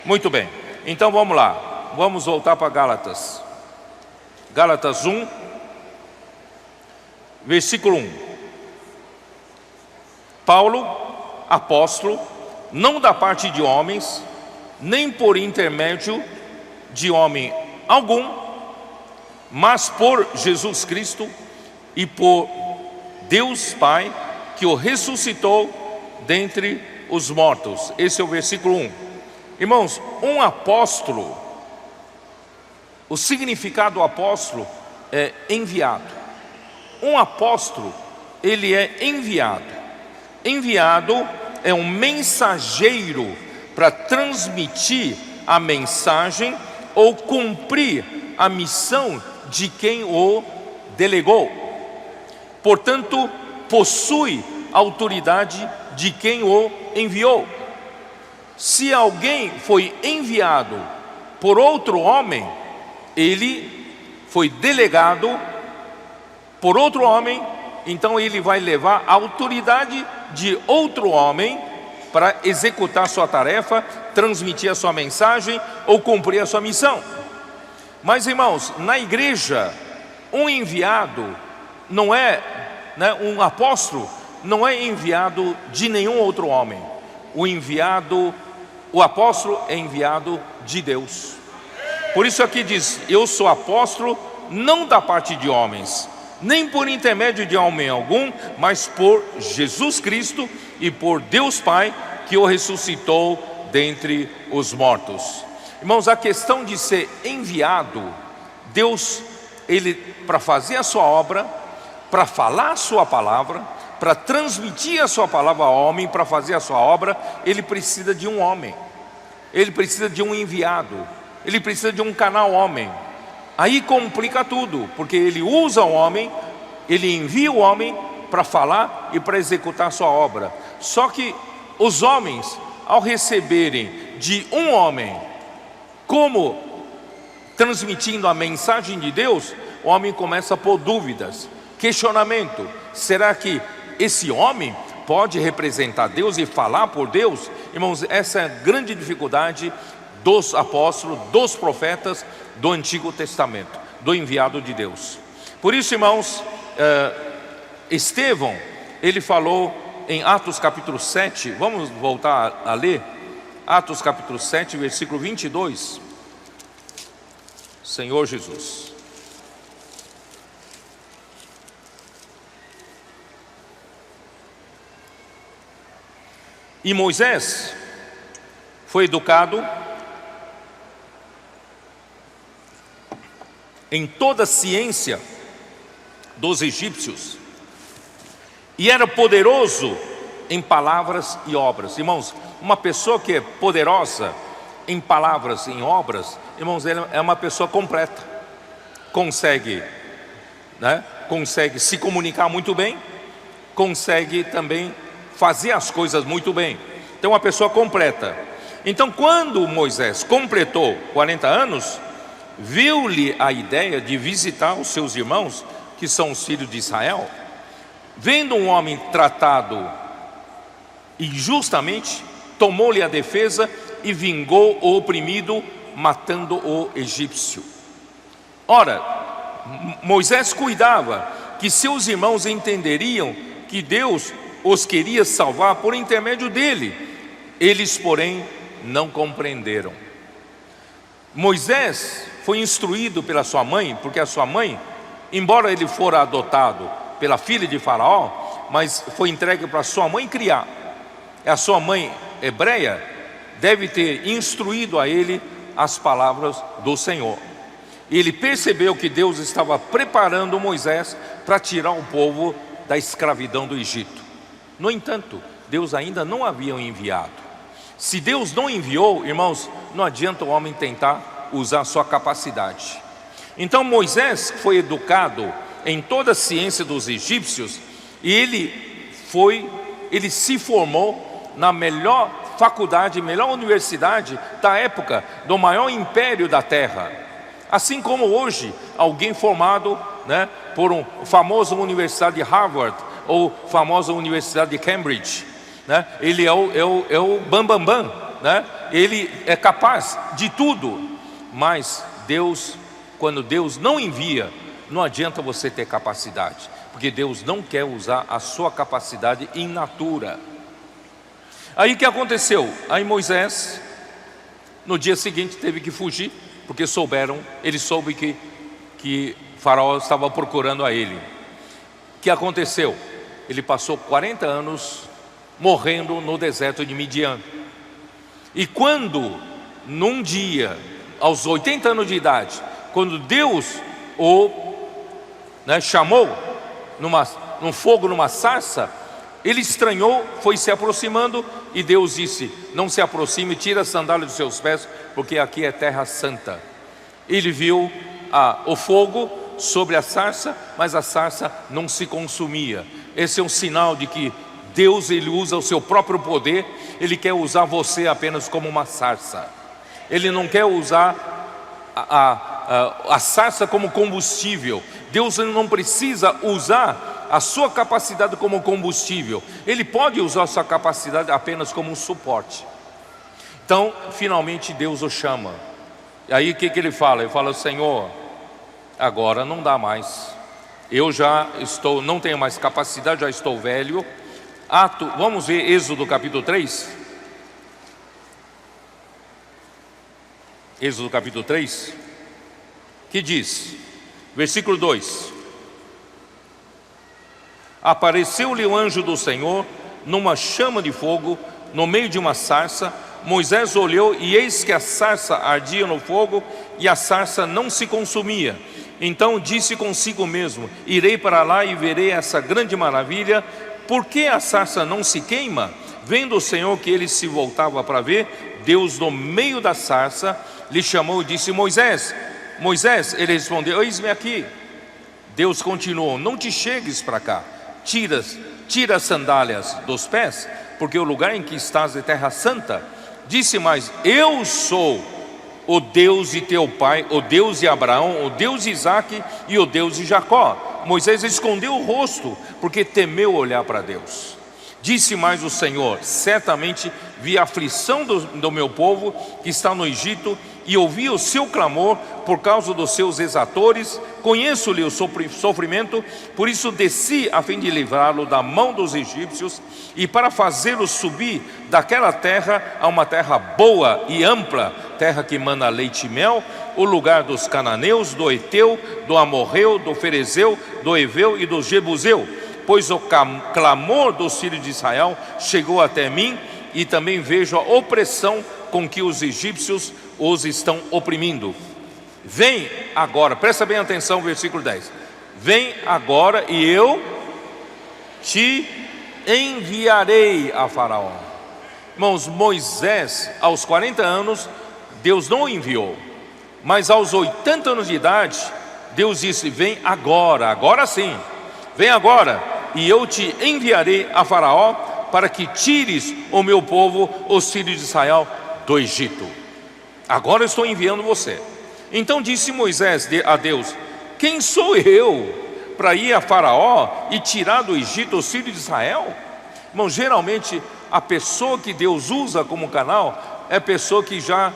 Muito bem, então vamos lá, vamos voltar para Gálatas. Gálatas 1, versículo 1. Paulo, apóstolo, não da parte de homens, nem por intermédio de homem algum, mas por Jesus Cristo e por Deus Pai, que o ressuscitou dentre os mortos. Esse é o versículo 1. Irmãos, um apóstolo, o significado do apóstolo é enviado. Um apóstolo, ele é enviado. Enviado é um mensageiro para transmitir a mensagem ou cumprir a missão de quem o delegou. Portanto, possui a autoridade de quem o enviou. Se alguém foi enviado por outro homem, ele foi delegado por outro homem, então ele vai levar a autoridade de outro homem para executar sua tarefa, transmitir a sua mensagem ou cumprir a sua missão. Mas, irmãos, na igreja, um enviado não é, um apóstolo não é enviado de nenhum outro homem. O apóstolo é enviado de Deus. Por isso aqui diz: eu sou apóstolo não da parte de homens, nem por intermédio de homem algum, mas por Jesus Cristo e por Deus Pai, que o ressuscitou dentre os mortos. Irmãos, a questão de ser enviado, Deus, ele, para fazer a sua obra, para falar a sua palavra, para transmitir a sua palavra ao homem, para fazer a sua obra, ele precisa de um homem, ele precisa de um enviado, ele precisa de um canal homem. Aí complica tudo, porque ele usa o homem, ele envia o homem para falar e para executar a sua obra. Só que os homens, ao receberem de um homem, como transmitindo a mensagem de Deus, o homem começa a pôr dúvidas, questionamento: será que esse homem pode representar Deus e falar por Deus? Irmãos, essa é a grande dificuldade dos apóstolos, dos profetas do Antigo Testamento, do enviado de Deus. Por isso, irmãos, Estevão, ele falou em Atos capítulo 7, vamos voltar a ler, Atos capítulo 7, versículo 22, Senhor Jesus. E Moisés foi educado em toda a ciência dos egípcios e era poderoso em palavras e obras. Irmãos, uma pessoa que é poderosa em palavras e em obras, irmãos, ela é uma pessoa completa. Consegue se comunicar muito bem, consegue também fazer as coisas muito bem. Então, uma pessoa completa. Então, quando Moisés completou 40 anos, viu-lhe a ideia de visitar os seus irmãos, que são os filhos de Israel. Vendo um homem tratado injustamente, tomou-lhe a defesa e vingou o oprimido, matando o egípcio. Ora, Moisés cuidava que seus irmãos entenderiam que Deus os queria salvar por intermédio dele. Eles, porém, não compreenderam. Moisés foi instruído pela sua mãe, porque a sua mãe, embora ele fora adotado pela filha de Faraó, mas foi entregue para sua mãe criar. A sua mãe hebreia deve ter instruído a ele as palavras do Senhor. Ele percebeu que Deus estava preparando Moisés para tirar o povo da escravidão do Egito. No entanto, Deus ainda não havia enviado. Se Deus não enviou, irmãos, não adianta o homem tentar usar a sua capacidade. Então Moisés foi educado em toda a ciência dos egípcios e ele se formou na melhor faculdade, melhor universidade da época, do maior império da terra. Assim como hoje, alguém formado por uma famosa universidade de Harvard ou famosa universidade de Cambridge, ele é o bambambam, né? Ele é capaz de tudo. Mas Deus, quando Deus não envia, não adianta você ter capacidade, porque Deus não quer usar a sua capacidade in natura. Aí o que aconteceu? Aí Moisés, no dia seguinte, teve que fugir, porque ele soube que Faraó estava procurando a ele. O que aconteceu? Ele passou 40 anos morrendo no deserto de Midian. E quando, num dia, aos 80 anos de idade, quando Deus o chamou num fogo, numa sarça, ele estranhou, foi se aproximando, e Deus disse: não se aproxime, tira a sandália dos seus pés, porque aqui é terra santa. Ele viu o fogo sobre a sarça, mas a sarça não se consumia. Esse é um sinal de que Deus, ele usa o seu próprio poder. Ele quer usar você apenas como uma sarça. Ele não quer usar a sarça como combustível. Deus não precisa usar a sua capacidade como combustível. Ele pode usar a sua capacidade apenas como um suporte. Então, finalmente Deus o chama. E aí o que ele fala? Ele fala: Senhor, agora não dá mais. Eu já não tenho mais capacidade, já estou velho. Vamos ver Êxodo capítulo 3. Êxodo capítulo 3, que diz, versículo 2: apareceu-lhe o anjo do Senhor numa chama de fogo, no meio de uma sarça. Moisés olhou, e eis que a sarça ardia no fogo, e a sarça não se consumia. Então disse consigo mesmo: irei para lá e verei essa grande maravilha. Por que a sarça não se queima? Vendo o Senhor que ele se voltava para ver, Deus, no meio da sarça, lhe chamou e disse: Moisés, Moisés. Ele respondeu: eis-me aqui. Deus continuou: não te chegues para cá, tira as sandálias dos pés, porque o lugar em que estás é terra santa. Disse mais: eu sou o Deus de teu pai, o Deus de Abraão, o Deus de Isaque e o Deus de Jacó. Moisés escondeu o rosto, porque temeu olhar para Deus. Disse mais o Senhor: certamente vi a aflição do meu povo que está no Egito, e ouvi o seu clamor por causa dos seus exatores. Conheço-lhe o sofrimento, por isso desci a fim de livrá-lo da mão dos egípcios, e para fazê-lo subir daquela terra a uma terra boa e ampla, terra que mana leite e mel, o lugar dos cananeus, do Eteu, do Amorreu, do Ferezeu, do Eveu e do Jebuseu. Pois o clamor dos filhos de Israel chegou até mim, e também vejo a opressão com que os egípcios os estão oprimindo. Vem agora, presta bem atenção, versículo 10. Vem agora e eu te enviarei a Faraó. Irmãos, Moisés, aos 40 anos, Deus não o enviou. Mas aos 80 anos de idade, Deus disse: vem agora, agora sim. Vem agora e eu te enviarei a Faraó, para que tires o meu povo, os filhos de Israel, do Egito. Agora eu estou enviando você. Então disse Moisés a Deus: quem sou eu para ir a Faraó e tirar do Egito os filhos de Israel? Irmão, geralmente a pessoa que Deus usa como canal é a pessoa que já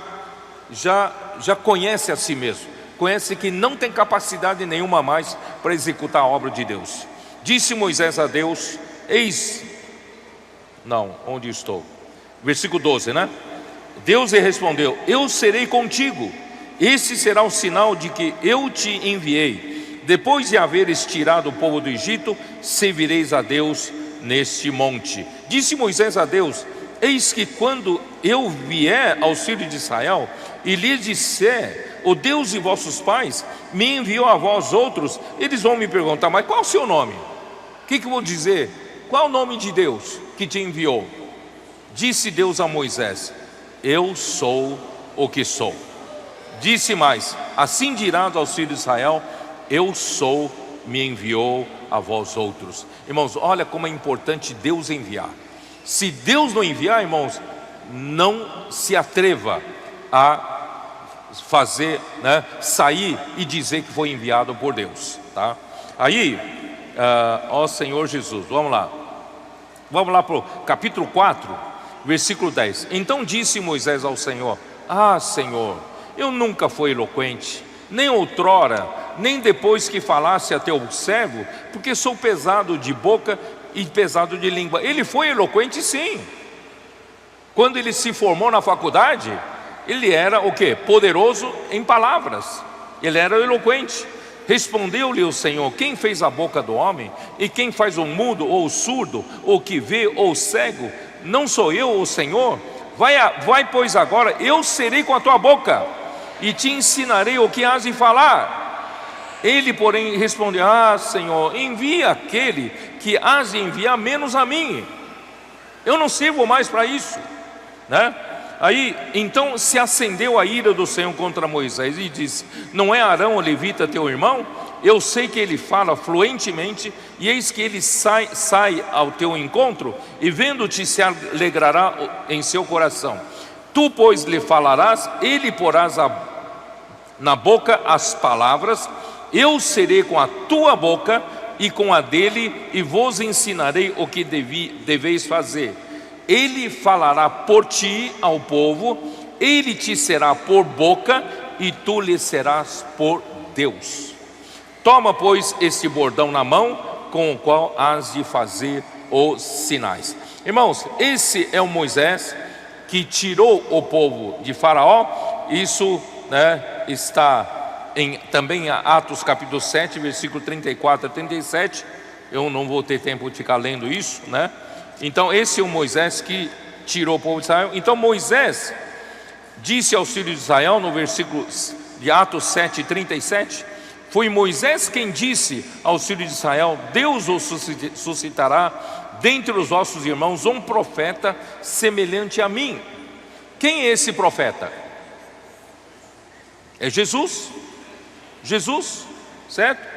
conhece a si mesmo, conhece que não tem capacidade nenhuma mais para executar a obra de Deus. Disse Moisés a Deus: onde estou? Versículo 12, né? Deus lhe respondeu: eu serei contigo, esse será o sinal de que eu te enviei. Depois de haveres tirado o povo do Egito, servireis a Deus neste monte. Disse Moisés a Deus: eis que quando eu vier aos filhos de Israel e lhes disser: o Deus de vossos pais me enviou a vós outros, eles vão me perguntar: mas qual é o seu nome? O que eu vou dizer? Qual é o nome de Deus que te enviou? Disse Deus a Moisés: eu sou o que sou. Disse mais: assim dirás aos filhos de Israel: eu sou, me enviou a vós outros. Irmãos, olha como é importante Deus enviar. Se Deus não enviar, irmãos, não se atreva a fazer, sair e dizer que foi enviado por Deus, tá? Aí, ó Senhor Jesus, vamos lá para o capítulo 4, versículo 10. Então disse Moisés ao Senhor: Ah, Senhor, eu nunca fui eloquente, nem outrora, nem depois que falasse a teu servo, porque sou pesado de boca e pesado de língua. Ele foi eloquente, sim. Quando ele se formou na faculdade, ele era o quê? Poderoso em palavras. Ele era eloquente. Respondeu-lhe o Senhor: quem fez a boca do homem? E quem faz o mudo ou o surdo, ou que vê ou o cego? Não sou eu o Senhor? Vai, pois agora, eu serei com a tua boca, e te ensinarei o que has de falar. Ele, porém, respondeu: Ah, Senhor, envia aquele que has de enviar, menos a mim. Eu não sirvo mais para isso, né? Aí, então se acendeu a ira do Senhor contra Moisés e disse: Não é Arão o levita teu irmão? Eu sei que ele fala fluentemente, e eis que ele sai ao teu encontro, e vendo-te se alegrará em seu coração. Tu, pois, lhe falarás, ele porás na boca as palavras, eu serei com a tua boca e com a dele, e vos ensinarei o que deveis fazer. Ele falará por ti ao povo, ele te será por boca, e tu lhe serás por Deus. Toma, pois, este bordão na mão, com o qual has de fazer os sinais. Irmãos, esse é o Moisés que tirou o povo de Faraó. Isso, né, está também em Atos capítulo 7, versículo 34 a 37. Eu não vou ter tempo de ficar lendo isso, né? Então esse é o Moisés que tirou o povo de Israel. Então Moisés disse aos filhos de Israel, no versículo de Atos 7, 37, foi Moisés quem disse aos filhos de Israel: Deus os suscitará dentre os vossos irmãos um profeta semelhante a mim. Quem é esse profeta? É Jesus, certo?